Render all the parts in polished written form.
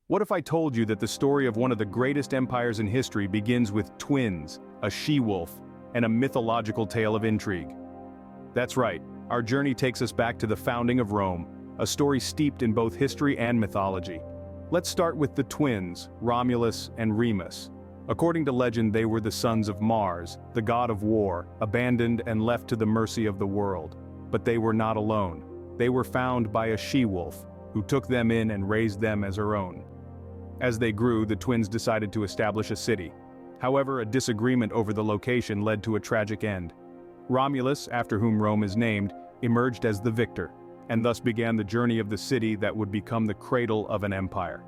What if I told you that the story of one of the greatest empires in history begins with twins, a she-wolf, and a mythological tale of intrigue? That's right, our journey takes us back to the founding of Rome, a story steeped in both history and mythology. Let's start with the twins, Romulus and Remus. According to legend, they were the sons of Mars, the god of war, abandoned and left to the mercy of the world. But they were not alone. They were found by a she-wolf, who took them in and raised them as her own. As they grew, the twins decided to establish a city. However, a disagreement over the location led to a tragic end. Romulus, after whom Rome is named, emerged as the victor, and thus began the journey of the city that would become the cradle of an empire.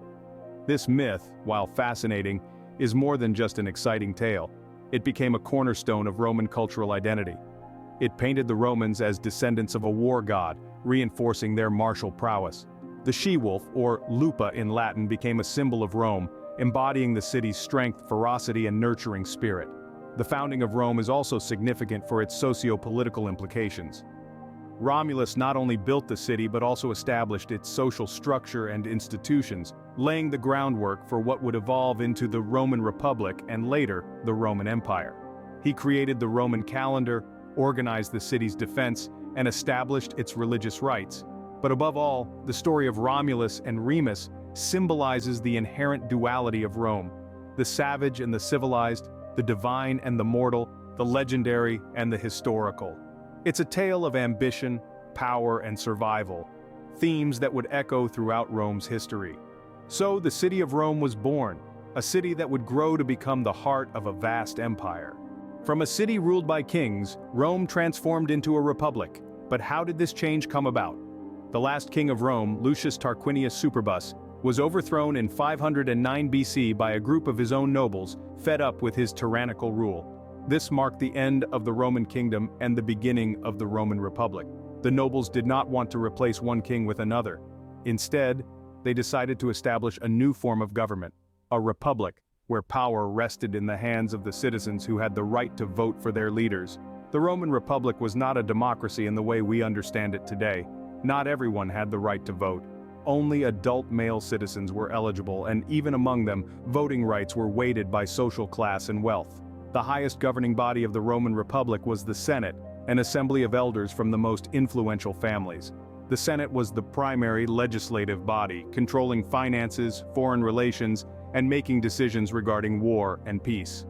This myth, while fascinating, is more than just an exciting tale. It became a cornerstone of Roman cultural identity. It painted the Romans as descendants of a war god, reinforcing their martial prowess. The she-wolf, or lupa in Latin, became a symbol of Rome, embodying the city's strength, ferocity, and nurturing spirit. The founding of Rome is also significant for its socio-political implications. Romulus not only built the city but also established its social structure and institutions, laying the groundwork for what would evolve into the Roman Republic and later, the Roman Empire. He created the Roman calendar, organized the city's defense, and established its religious rites. But above all, the story of Romulus and Remus symbolizes the inherent duality of Rome: the savage and the civilized, the divine and the mortal, the legendary and the historical. It's a tale of ambition, power, and survival, themes that would echo throughout Rome's history. So the city of Rome was born, a city that would grow to become the heart of a vast empire. From a city ruled by kings, Rome transformed into a republic. But how did this change come about? The last king of Rome, Lucius Tarquinius Superbus, was overthrown in 509 BC by a group of his own nobles, fed up with his tyrannical rule. This marked the end of the Roman kingdom and the beginning of the Roman Republic. The nobles did not want to replace one king with another. Instead, they decided to establish a new form of government, a republic, where power rested in the hands of the citizens who had the right to vote for their leaders. The Roman Republic was not a democracy in the way we understand it today. Not everyone had the right to vote. Only adult male citizens were eligible, and even among them, voting rights were weighted by social class and wealth. The highest governing body of the Roman Republic was the Senate, an assembly of elders from the most influential families. The Senate was the primary legislative body, controlling finances, foreign relations, and making decisions regarding war and peace.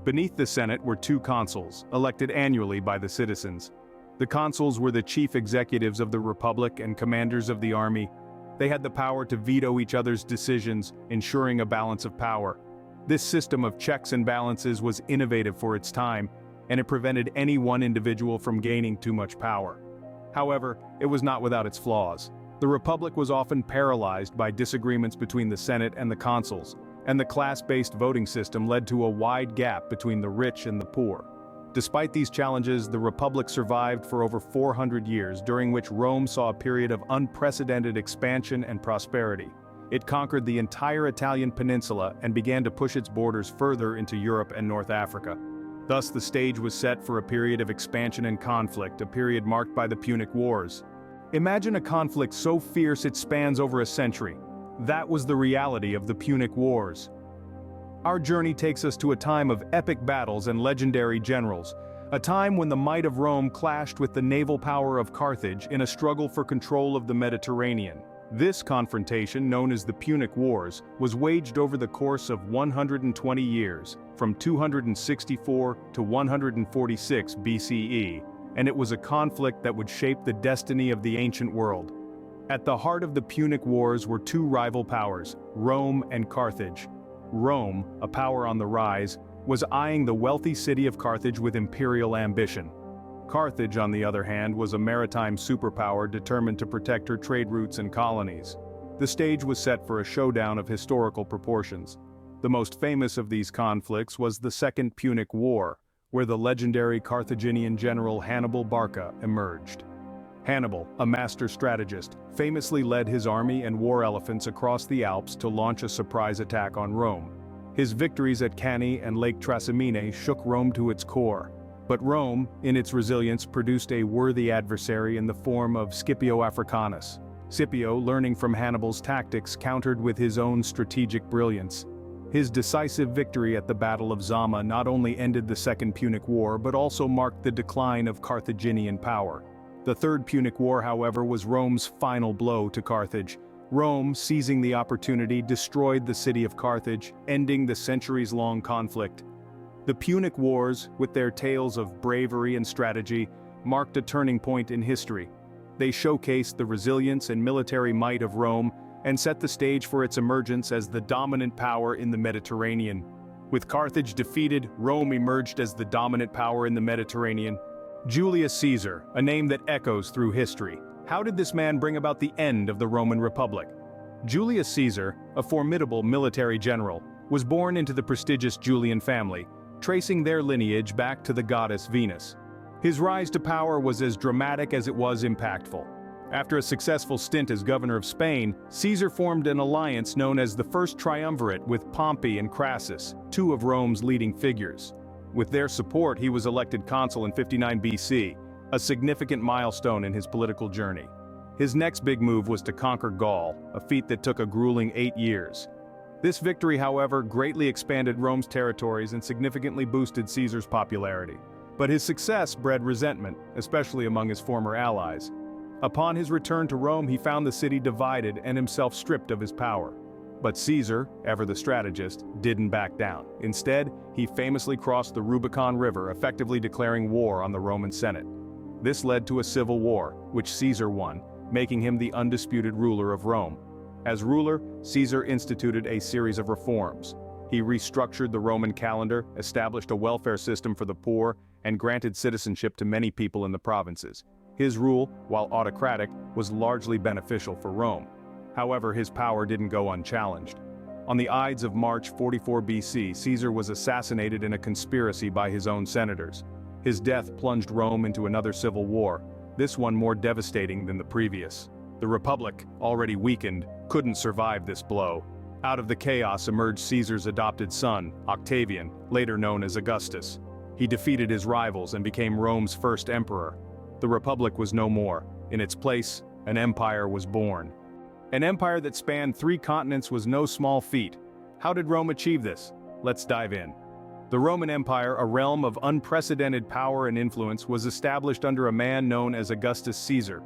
Beneath the Senate were two consuls, elected annually by the citizens. The consuls were the chief executives of the republic and commanders of the army. They had the power to veto each other's decisions, ensuring a balance of power. This system of checks and balances was innovative for its time, and it prevented any one individual from gaining too much power. However, it was not without its flaws. The republic was often paralyzed by disagreements between the Senate and the consuls, and the class-based voting system led to a wide gap between the rich and the poor. Despite these challenges, the republic survived for over 400 years, during which Rome saw a period of unprecedented expansion and prosperity. It conquered the entire Italian peninsula and began to push its borders further into Europe and North Africa. Thus, the stage was set for a period of expansion and conflict, a period marked by the Punic Wars. Imagine a conflict so fierce it spans over a century. That was the reality of the Punic Wars. Our journey takes us to a time of epic battles and legendary generals, a time when the might of Rome clashed with the naval power of Carthage in a struggle for control of the Mediterranean. This confrontation, known as the Punic Wars, was waged over the course of 120 years, from 264 to 146 BCE, and it was a conflict that would shape the destiny of the ancient world. At the heart of the Punic Wars were two rival powers, Rome and Carthage. Rome, a power on the rise, was eyeing the wealthy city of Carthage with imperial ambition. Carthage, on the other hand, was a maritime superpower determined to protect her trade routes and colonies. The stage was set for a showdown of historical proportions. The most famous of these conflicts was the Second Punic War, where the legendary Carthaginian general Hannibal Barca emerged. Hannibal, a master strategist, famously led his army and war elephants across the Alps to launch a surprise attack on Rome. His victories at Cannae and Lake Trasimene shook Rome to its core. But Rome, in its resilience, produced a worthy adversary in the form of Scipio Africanus. Scipio, learning from Hannibal's tactics, countered with his own strategic brilliance. His decisive victory at the Battle of Zama not only ended the Second Punic War but also marked the decline of Carthaginian power. The Third Punic War, however, was Rome's final blow to Carthage. Rome, seizing the opportunity, destroyed the city of Carthage, ending the centuries-long conflict. The Punic Wars, with their tales of bravery and strategy, marked a turning point in history. They showcased the resilience and military might of Rome and set the stage for its emergence as the dominant power in the Mediterranean. With Carthage defeated, Rome emerged as the dominant power in the Mediterranean. Julius Caesar, a name that echoes through history. How did this man bring about the end of the Roman Republic? Julius Caesar, a formidable military general, was born into the prestigious Julian family, tracing their lineage back to the goddess Venus. His rise to power was as dramatic as it was impactful. After a successful stint as governor of Spain, Caesar formed an alliance known as the First Triumvirate with Pompey and Crassus, two of Rome's leading figures. With their support, he was elected consul in 59 BC, a significant milestone in his political journey. His next big move was to conquer Gaul, a feat that took a grueling 8 years. This victory, however, greatly expanded Rome's territories and significantly boosted Caesar's popularity. But his success bred resentment, especially among his former allies. Upon his return to Rome, he found the city divided and himself stripped of his power. But Caesar, ever the strategist, didn't back down. Instead, he famously crossed the Rubicon River, effectively declaring war on the Roman Senate. This led to a civil war, which Caesar won, making him the undisputed ruler of Rome. As ruler, Caesar instituted a series of reforms. He restructured the Roman calendar, established a welfare system for the poor, and granted citizenship to many people in the provinces. His rule, while autocratic, was largely beneficial for Rome. However, his power didn't go unchallenged. On the Ides of March 44 BC, Caesar was assassinated in a conspiracy by his own senators. His death plunged Rome into another civil war, this one more devastating than the previous. The Republic, already weakened, couldn't survive this blow. Out of the chaos emerged Caesar's adopted son, Octavian, later known as Augustus. He defeated his rivals and became Rome's first emperor. The Republic was no more. In its place, an empire was born. An empire that spanned 3 continents was no small feat. How did Rome achieve this? Let's dive in. The Roman Empire, a realm of unprecedented power and influence, was established under a man known as Augustus Caesar.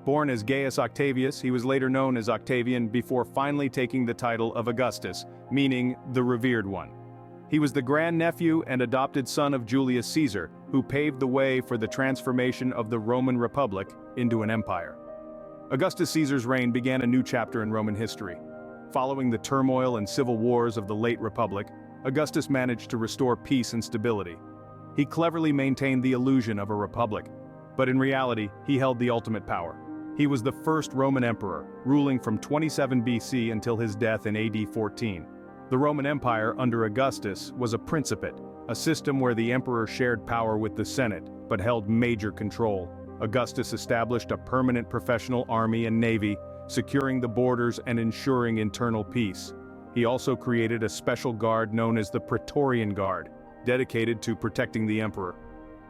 Born as Gaius Octavius, he was later known as Octavian before finally taking the title of Augustus, meaning the revered one. He was the grandnephew and adopted son of Julius Caesar, who paved the way for the transformation of the Roman Republic into an empire. Augustus Caesar's reign began a new chapter in Roman history. Following the turmoil and civil wars of the late Republic, Augustus managed to restore peace and stability. He cleverly maintained the illusion of a republic, but in reality, he held the ultimate power. He was the first Roman emperor, ruling from 27 BC until his death in AD 14. The Roman Empire under Augustus was a principate, a system where the emperor shared power with the Senate, but held major control. Augustus established a permanent professional army and navy, securing the borders and ensuring internal peace. He also created a special guard known as the Praetorian Guard, dedicated to protecting the emperor.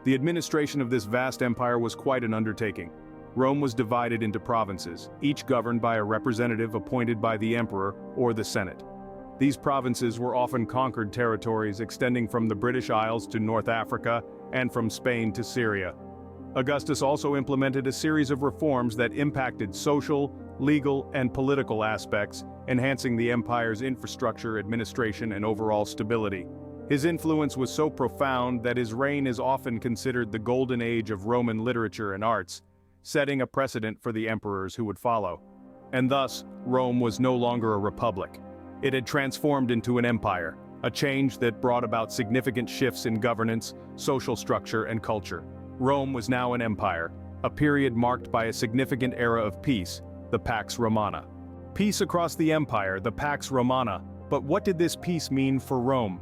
The administration of this vast empire was quite an undertaking. Rome was divided into provinces, each governed by a representative appointed by the emperor or the Senate. These provinces were often conquered territories extending from the British Isles to North Africa and from Spain to Syria. Augustus also implemented a series of reforms that impacted social, legal, and political aspects, enhancing the empire's infrastructure, administration, and overall stability. His influence was so profound that his reign is often considered the golden age of Roman literature and arts, setting a precedent for the emperors who would follow. And thus, Rome was no longer a republic. It had transformed into an empire, a change that brought about significant shifts in governance, social structure, and culture. Rome was now an empire, a period marked by a significant era of peace, the Pax Romana. Peace across the empire, the Pax Romana. But what did this peace mean for Rome?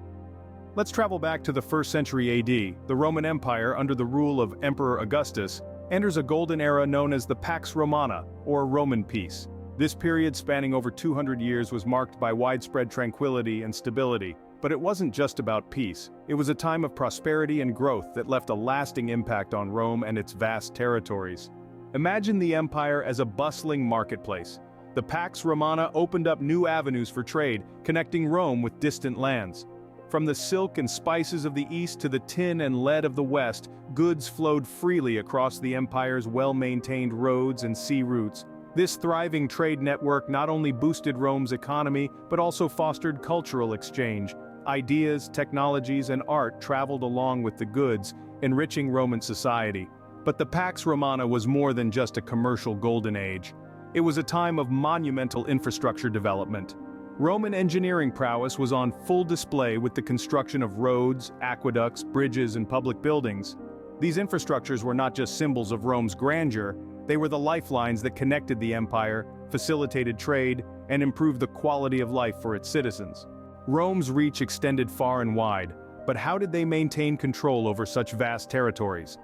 Let's travel back to the 1st century AD. The Roman Empire, under the rule of Emperor Augustus, enters a golden era known as the Pax Romana, or Roman peace. This period, spanning over 200 years, was marked by widespread tranquility and stability. But it wasn't just about peace. It was a time of prosperity and growth that left a lasting impact on Rome and its vast territories. Imagine the empire as a bustling marketplace. The Pax Romana opened up new avenues for trade, connecting Rome with distant lands. From the silk and spices of the east to the tin and lead of the west, goods flowed freely across the empire's well-maintained roads and sea routes. This thriving trade network not only boosted Rome's economy, but also fostered cultural exchange. Ideas, technologies, and art traveled along with the goods, enriching Roman society. But the Pax Romana was more than just a commercial golden age. It was a time of monumental infrastructure development. Roman engineering prowess was on full display with the construction of roads, aqueducts, bridges, and public buildings. These infrastructures were not just symbols of Rome's grandeur, they were the lifelines that connected the empire, facilitated trade, and improved the quality of life for its citizens. Rome's reach extended far and wide, but how did they maintain control over such vast territories?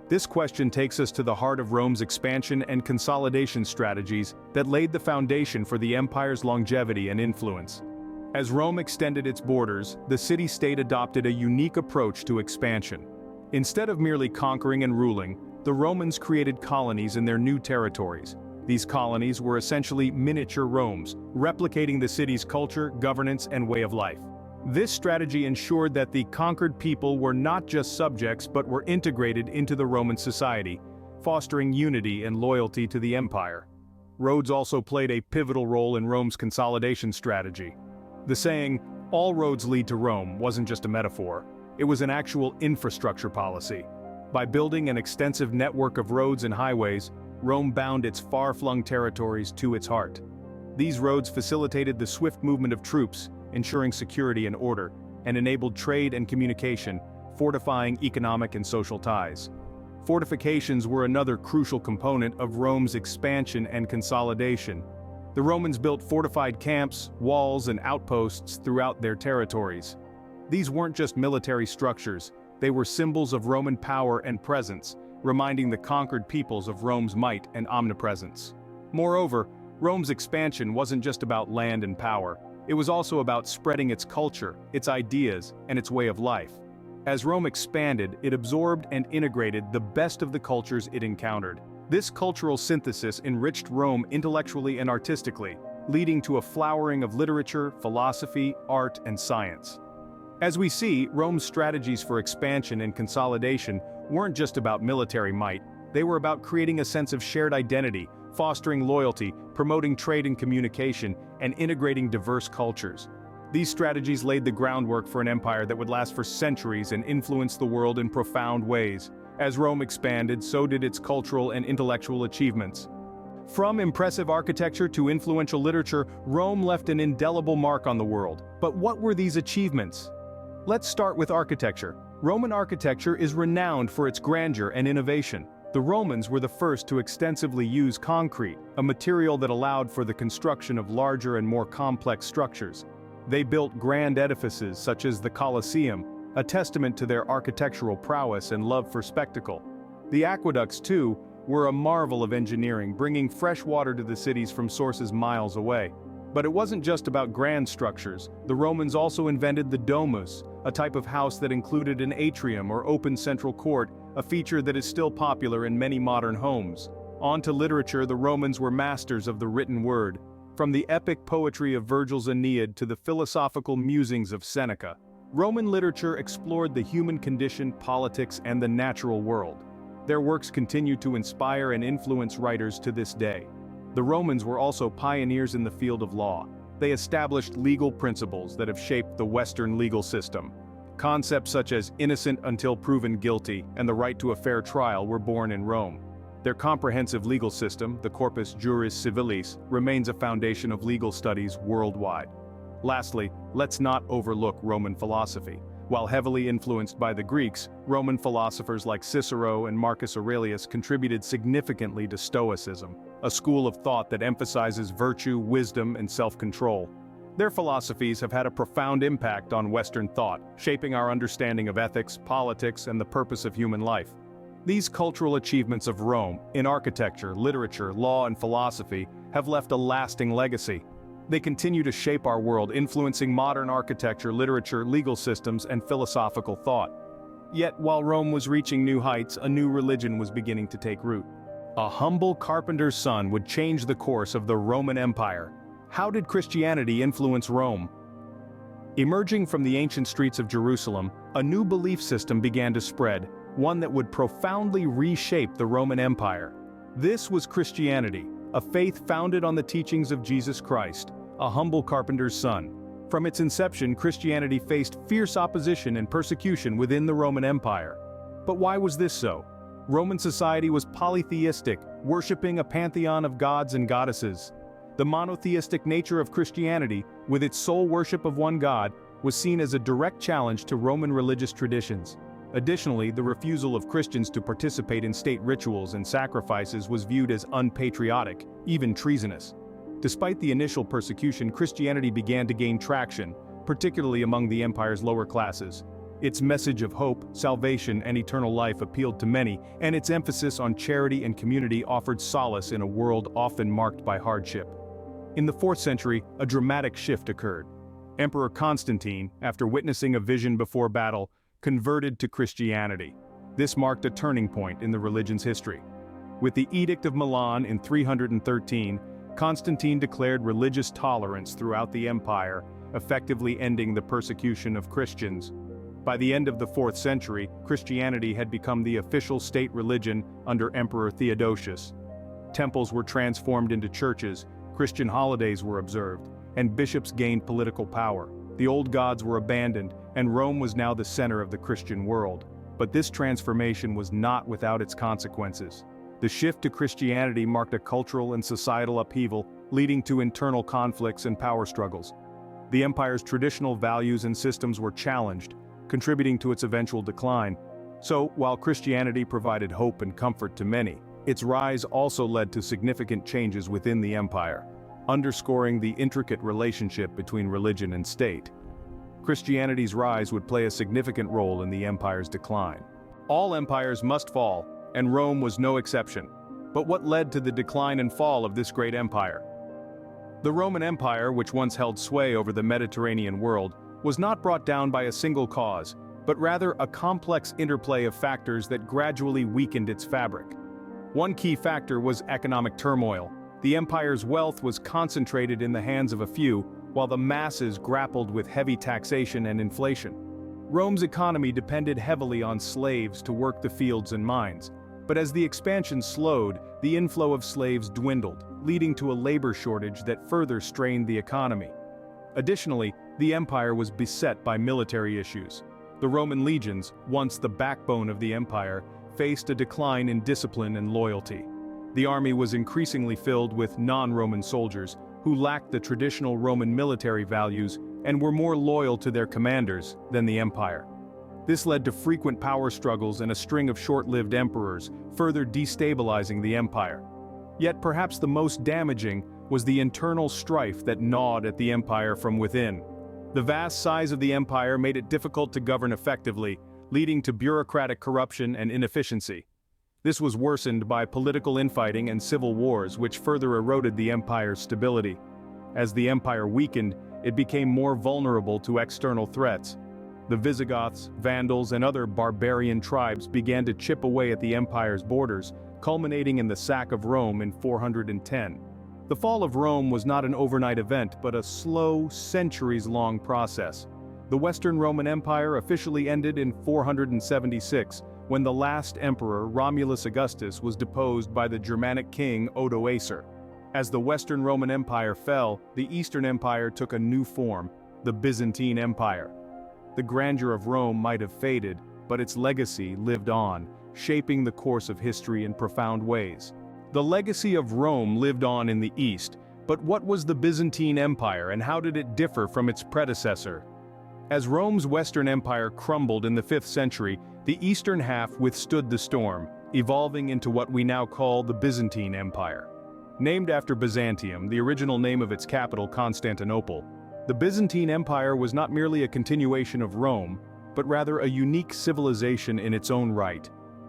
This question takes us to the heart of Rome's expansion and consolidation strategies that laid the foundation for the empire's longevity and influence. As Rome extended its borders, the city-state adopted a unique approach to expansion. Instead of merely conquering and ruling, the Romans created colonies in their new territories. These colonies were essentially miniature Romes, replicating the city's culture, governance, and way of life. This strategy ensured that the conquered people were not just subjects but were integrated into the Roman society, fostering unity and loyalty to the empire. Roads also played a pivotal role in Rome's consolidation strategy. The saying, "all roads lead to Rome," wasn't just a metaphor. It was an actual infrastructure policy. By building an extensive network of roads and highways, Rome bound its far-flung territories to its heart. These roads facilitated the swift movement of troops, ensuring security and order, and enabled trade and communication, fortifying economic and social ties. Fortifications were another crucial component of Rome's expansion and consolidation. The Romans built fortified camps, walls, and outposts throughout their territories. These weren't just military structures, they were symbols of Roman power and presence, reminding the conquered peoples of Rome's might and omnipresence. Moreover, Rome's expansion wasn't just about land and power, it was also about spreading its culture, its ideas, and its way of life. As Rome expanded, it absorbed and integrated the best of the cultures it encountered. This cultural synthesis enriched Rome intellectually and artistically, leading to a flowering of literature, philosophy, art, and science. As we see, Rome's strategies for expansion and consolidation weren't just about military might, they were about creating a sense of shared identity, fostering loyalty, promoting trade and communication, and integrating diverse cultures. These strategies laid the groundwork for an empire that would last for centuries and influence the world in profound ways. As Rome expanded, so did its cultural and intellectual achievements. From impressive architecture to influential literature, Rome left an indelible mark on the world. But what were these achievements? Let's start with architecture. Roman architecture is renowned for its grandeur and innovation. The Romans were the first to extensively use concrete, a material that allowed for the construction of larger and more complex structures. They built grand edifices such as the Colosseum, a testament to their architectural prowess and love for spectacle. The aqueducts, too, were a marvel of engineering, bringing fresh water to the cities from sources miles away. But it wasn't just about grand structures. The Romans also invented the domus, a type of house that included an atrium or open central court, a feature that is still popular in many modern homes. On to literature, the Romans were masters of the written word. From the epic poetry of Virgil's Aeneid to the philosophical musings of Seneca, Roman literature explored the human condition, politics, and the natural world. Their works continue to inspire and influence writers to this day. The Romans were also pioneers in the field of law. They established legal principles that have shaped the Western legal system. Concepts such as innocent until proven guilty and the right to a fair trial were born in Rome. Their comprehensive legal system, the Corpus Juris Civilis, remains a foundation of legal studies worldwide. Lastly, let's not overlook Roman philosophy. While heavily influenced by the Greeks, Roman philosophers like Cicero and Marcus Aurelius contributed significantly to Stoicism, a school of thought that emphasizes virtue, wisdom, and self-control. Their philosophies have had a profound impact on Western thought, shaping our understanding of ethics, politics, and the purpose of human life. These cultural achievements of Rome, in architecture, literature, law, and philosophy, have left a lasting legacy. They continue to shape our world, influencing modern architecture, literature, legal systems, and philosophical thought. Yet, while Rome was reaching new heights, a new religion was beginning to take root. A humble carpenter's son would change the course of the Roman Empire. How did Christianity influence Rome? Emerging from the ancient streets of Jerusalem, a new belief system began to spread, one that would profoundly reshape the Roman Empire. This was Christianity, a faith founded on the teachings of Jesus Christ, a humble carpenter's son. From its inception, Christianity faced fierce opposition and persecution within the Roman Empire. But why was this so? Roman society was polytheistic, worshipping a pantheon of gods and goddesses. The monotheistic nature of Christianity, with its sole worship of one God, was seen as a direct challenge to Roman religious traditions. Additionally, the refusal of Christians to participate in state rituals and sacrifices was viewed as unpatriotic, even treasonous. Despite the initial persecution, Christianity began to gain traction, particularly among the empire's lower classes. Its message of hope, salvation, and eternal life appealed to many, and its emphasis on charity and community offered solace in a world often marked by hardship. In the 4th century, a dramatic shift occurred. Emperor Constantine, after witnessing a vision before battle, converted to Christianity. This marked a turning point in the religion's history. With the Edict of Milan in 313, Constantine declared religious tolerance throughout the empire, effectively ending the persecution of Christians. By the end of the 4th century, Christianity had become the official state religion under Emperor Theodosius. Temples were transformed into churches, Christian holidays were observed, and bishops gained political power. The old gods were abandoned, and Rome was now the center of the Christian world. But this transformation was not without its consequences. The shift to Christianity marked a cultural and societal upheaval, leading to internal conflicts and power struggles. The empire's traditional values and systems were challenged, contributing to its eventual decline. So, while Christianity provided hope and comfort to many, its rise also led to significant changes within the empire, underscoring the intricate relationship between religion and state. Christianity's rise would play a significant role in the empire's decline. All empires must fall, and Rome was no exception. But what led to the decline and fall of this great empire? The Roman Empire, which once held sway over the Mediterranean world, was not brought down by a single cause, but rather a complex interplay of factors that gradually weakened its fabric. One key factor was economic turmoil. The empire's wealth was concentrated in the hands of a few, while the masses grappled with heavy taxation and inflation. Rome's economy depended heavily on slaves to work the fields and mines, but as the expansion slowed, the inflow of slaves dwindled, leading to a labor shortage that further strained the economy. Additionally, the empire was beset by military issues. The Roman legions, once the backbone of the empire, faced a decline in discipline and loyalty. The army was increasingly filled with non-Roman soldiers who lacked the traditional Roman military values and were more loyal to their commanders than the empire. This led to frequent power struggles and a string of short-lived emperors, further destabilizing the empire. Yet perhaps the most damaging was the internal strife that gnawed at the empire from within. The vast size of the empire made it difficult to govern effectively, leading to bureaucratic corruption and inefficiency. This was worsened by political infighting and civil wars, which further eroded the empire's stability. As the empire weakened, it became more vulnerable to external threats. The Visigoths, Vandals, and other barbarian tribes began to chip away at the empire's borders, culminating in the sack of Rome in 410. The fall of Rome was not an overnight event, but a slow, centuries-long process. The Western Roman Empire officially ended in 476, when the last emperor, Romulus Augustus, was deposed by the Germanic king Odoacer. As the Western Roman Empire fell, the Eastern Empire took a new form, the Byzantine Empire. The grandeur of Rome might have faded, but its legacy lived on, shaping the course of history in profound ways. The legacy of Rome lived on in the East, but what was the Byzantine Empire and how did it differ from its predecessor? As Rome's Western Empire crumbled in the 5th century, the eastern half withstood the storm, evolving into what we now call the Byzantine Empire. Named after Byzantium, the original name of its capital, Constantinople, the Byzantine Empire was not merely a continuation of Rome, but rather a unique civilization in its own right.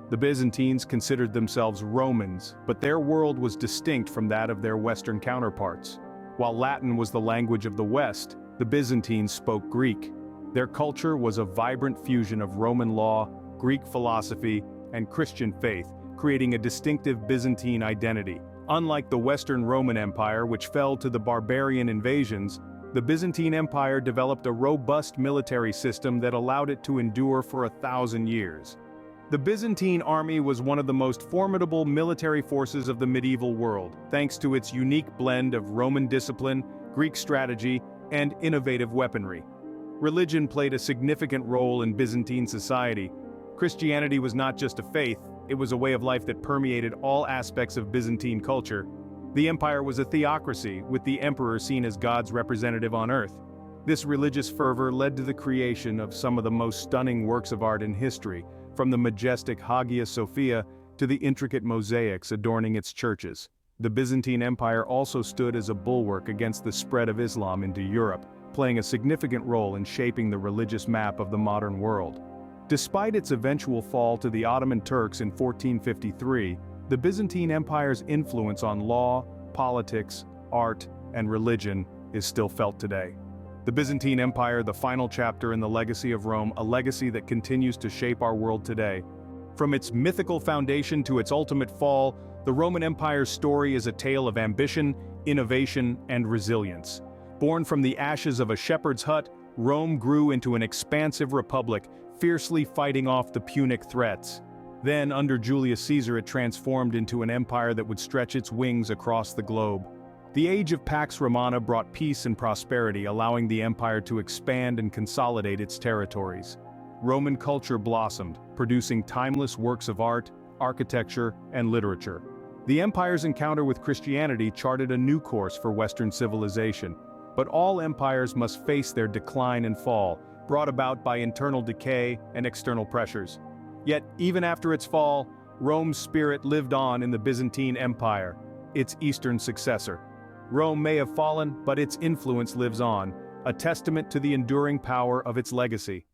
The Byzantines considered themselves Romans, but their world was distinct from that of their Western counterparts. While Latin was the language of the West, the Byzantines spoke Greek. Their culture was a vibrant fusion of Roman law, Greek philosophy, and Christian faith, creating a distinctive Byzantine identity. Unlike the Western Roman Empire, which fell to the barbarian invasions, the Byzantine Empire developed a robust military system that allowed it to endure for 1,000 years. The Byzantine army was one of the most formidable military forces of the medieval world, thanks to its unique blend of Roman discipline, Greek strategy, and innovative weaponry. Religion played a significant role in Byzantine society. Christianity was not just a faith, it was a way of life that permeated all aspects of Byzantine culture. The empire was a theocracy, with the emperor seen as God's representative on earth. This religious fervor led to the creation of some of the most stunning works of art in history, from the majestic Hagia Sophia to the intricate mosaics adorning its churches. The Byzantine Empire also stood as a bulwark against the spread of Islam into Europe, playing a significant role in shaping the religious map of the modern world. Despite its eventual fall to the Ottoman Turks in 1453, the Byzantine Empire's influence on law, politics, art, and religion is still felt today. The Byzantine Empire, the final chapter in the legacy of Rome, a legacy that continues to shape our world today. From its mythical foundation to its ultimate fall, the Roman Empire's story is a tale of ambition, innovation, and resilience. Born from the ashes of a shepherd's hut, Rome grew into an expansive republic, fiercely fighting off the Punic threats. Then, under Julius Caesar, it transformed into an empire that would stretch its wings across the globe. The age of Pax Romana brought peace and prosperity, allowing the empire to expand and consolidate its territories. Roman culture blossomed, producing timeless works of art, architecture, and literature. The empire's encounter with Christianity charted a new course for Western civilization. But all empires must face their decline and fall, brought about by internal decay and external pressures. Yet, even after its fall, Rome's spirit lived on in the Byzantine Empire, its eastern successor. Rome may have fallen, but its influence lives on, a testament to the enduring power of its legacy.